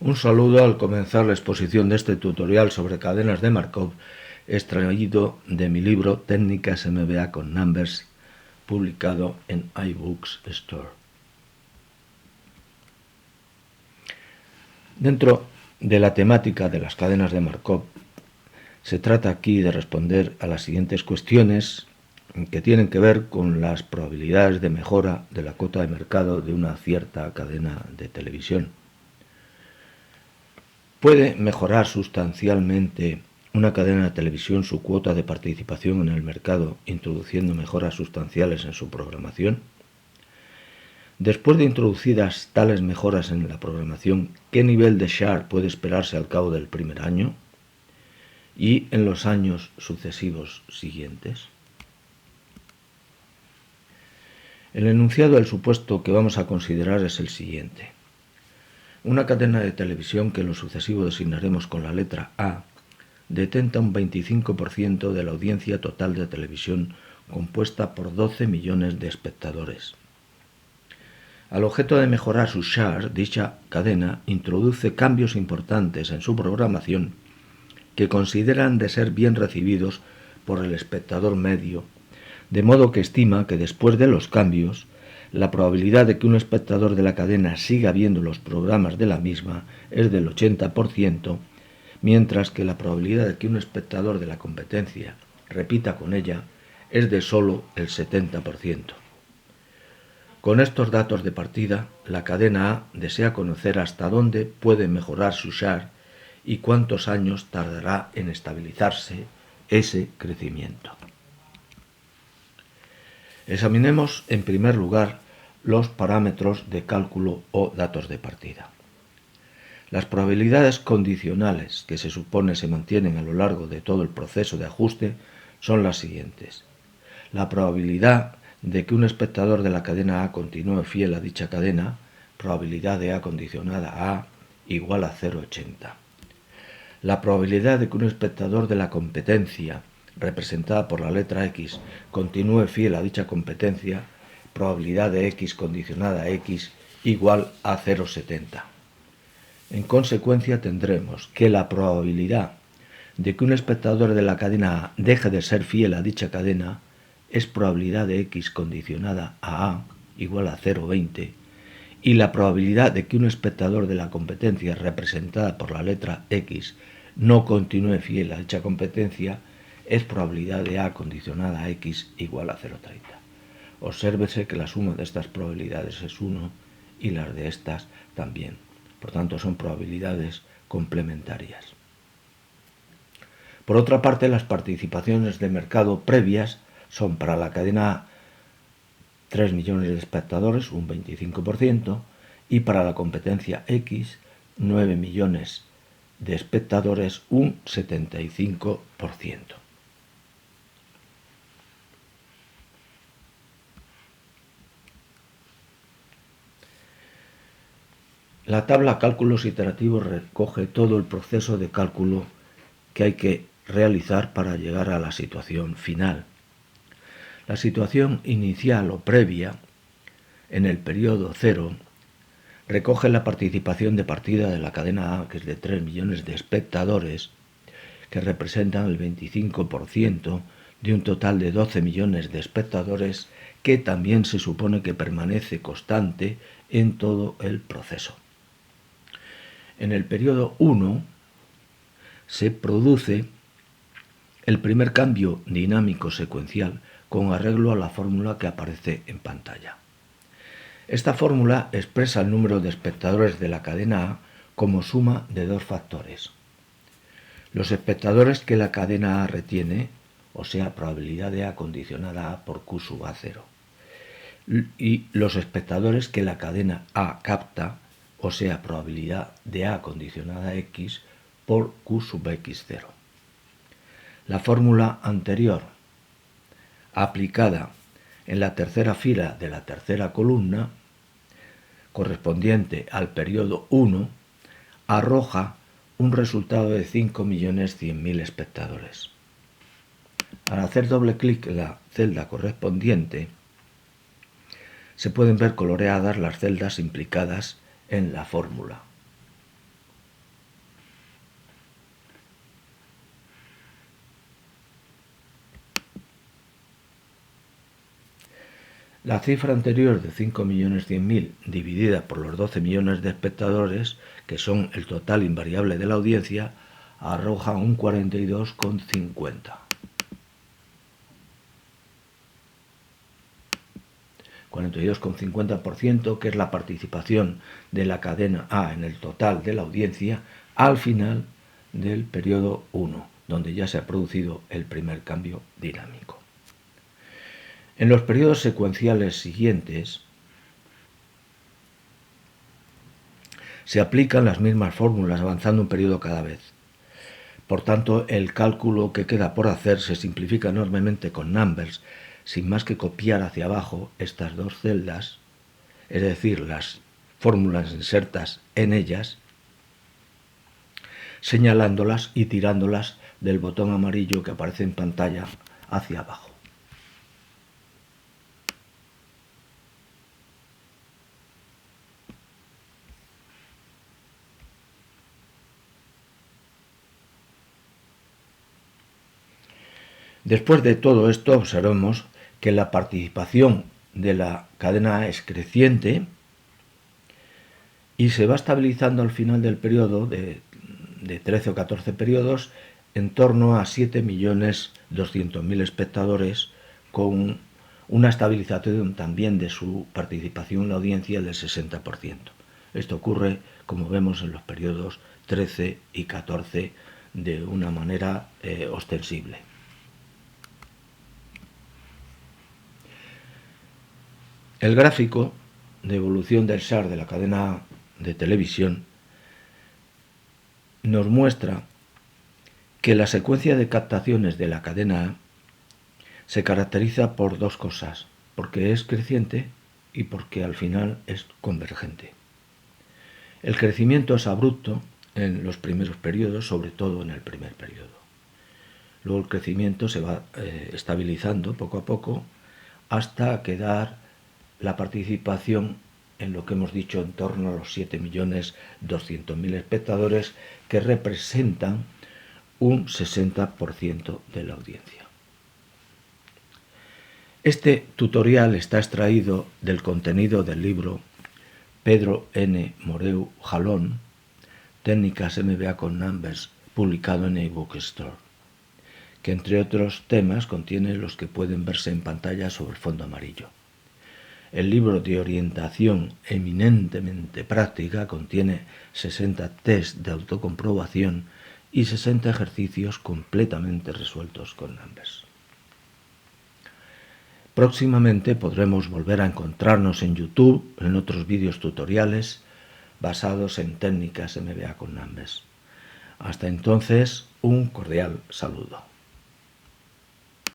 Un saludo al comenzar la exposición de este tutorial sobre cadenas de Markov, extraído de mi libro Técnicas MBA con Numbers, publicado en iBooks Store. Dentro de la temática de las cadenas de Markov, se trata aquí de responder a las siguientes cuestiones que tienen que ver con las probabilidades de mejora de la cuota de mercado de una cierta cadena de televisión. ¿Puede mejorar sustancialmente una cadena de televisión su cuota de participación en el mercado, introduciendo mejoras sustanciales en su programación? Después de introducidas tales mejoras en la programación, ¿qué nivel de share puede esperarse al cabo del primer año y en los años sucesivos siguientes? El enunciado del supuesto que vamos a considerar es el siguiente. Una cadena de televisión que en lo sucesivo designaremos con la letra A detenta un 25% de la audiencia total de televisión compuesta por 12 millones de espectadores. Al objeto de mejorar su share, dicha cadena introduce cambios importantes en su programación que consideran de ser bien recibidos por el espectador medio, de modo que estima que después de los cambios, la probabilidad de que un espectador de la cadena siga viendo los programas de la misma es del 80%, mientras que la probabilidad de que un espectador de la competencia repita con ella es de solo el 70%. Con estos datos de partida, la cadena A desea conocer hasta dónde puede mejorar su share y cuántos años tardará en estabilizarse ese crecimiento. Examinemos en primer lugar los parámetros de cálculo o datos de partida. Las probabilidades condicionales que se supone se mantienen a lo largo de todo el proceso de ajuste son las siguientes. La probabilidad de que un espectador de la cadena A continúe fiel a dicha cadena, probabilidad de A condicionada a A, igual a 0,80. La probabilidad de que un espectador de la competencia, representada por la letra X, continúe fiel a dicha competencia, probabilidad de X condicionada a X, igual a 0,70. En consecuencia tendremos que la probabilidad de que un espectador de la cadena A deje de ser fiel a dicha cadena es probabilidad de X condicionada a A igual a 0,20 y la probabilidad de que un espectador de la competencia representada por la letra X no continúe fiel a dicha competencia es probabilidad de A condicionada a X igual a 0,30. Obsérvese que la suma de estas probabilidades es 1 y las de estas también. Por tanto, son probabilidades complementarias. Por otra parte, las participaciones de mercado previas son para la cadena A 3 millones de espectadores, un 25%, y para la competencia X 9 millones de espectadores, un 75%. La tabla Cálculos Iterativos recoge todo el proceso de cálculo que hay que realizar para llegar a la situación final. La situación inicial o previa, en el periodo 0, recoge la participación de partida de la cadena A, que es de 3 millones de espectadores, que representan el 25% de un total de 12 millones de espectadores, que también se supone que permanece constante en todo el proceso. En el periodo 1 se produce el primer cambio dinámico secuencial con arreglo a la fórmula que aparece en pantalla. Esta fórmula expresa el número de espectadores de la cadena A como suma de dos factores. Los espectadores que la cadena A retiene, o sea, probabilidad de A condicionada a por Q sub A0, y los espectadores que la cadena A capta, o sea, probabilidad de A condicionada a X por Q sub X0. La fórmula anterior, aplicada en la tercera fila de la tercera columna, correspondiente al periodo 1, arroja un resultado de 5.100.000 espectadores. Al hacer doble clic en la celda correspondiente, se pueden ver coloreadas las celdas implicadas en la fórmula. La cifra anterior de 5.100.000 dividida por los 12 millones de espectadores, que son el total invariable de la audiencia, arroja un 42,50. 42,50%, que es la participación de la cadena A en el total de la audiencia al final del periodo 1, donde ya se ha producido el primer cambio dinámico. En los periodos secuenciales siguientes se aplican las mismas fórmulas, avanzando un periodo cada vez. Por tanto, el cálculo que queda por hacer se simplifica enormemente con numbers, sin más que copiar hacia abajo estas dos celdas, es decir, las fórmulas insertas en ellas, señalándolas y tirándolas del botón amarillo que aparece en pantalla hacia abajo. Después de todo esto, observemos que la participación de la cadena A es creciente y se va estabilizando al final del periodo de 13 o 14 periodos en torno a 7.200.000 espectadores, con una estabilización también de su participación en la audiencia del 60%. Esto ocurre, como vemos, en los periodos 13 y 14 de una manera ostensible. El gráfico de evolución del SAR de la cadena de televisión nos muestra que la secuencia de captaciones de la cadena A se caracteriza por dos cosas, porque es creciente y porque al final es convergente. El crecimiento es abrupto en los primeros periodos, sobre todo en el primer periodo. Luego el crecimiento se va estabilizando poco a poco hasta quedar la participación en lo que hemos dicho en torno a los 7.200.000 espectadores, que representan un 60% de la audiencia. Este tutorial está extraído del contenido del libro Pedro N. Moreu Jalón, Técnicas MBA con Numbers, publicado en eBook Store, que entre otros temas contiene los que pueden verse en pantalla sobre fondo amarillo. El libro de orientación eminentemente práctica contiene 60 test de autocomprobación y 60 ejercicios completamente resueltos con numbers. Próximamente podremos volver a encontrarnos en YouTube en otros vídeos tutoriales basados en técnicas MBA con numbers. Hasta entonces, un cordial saludo.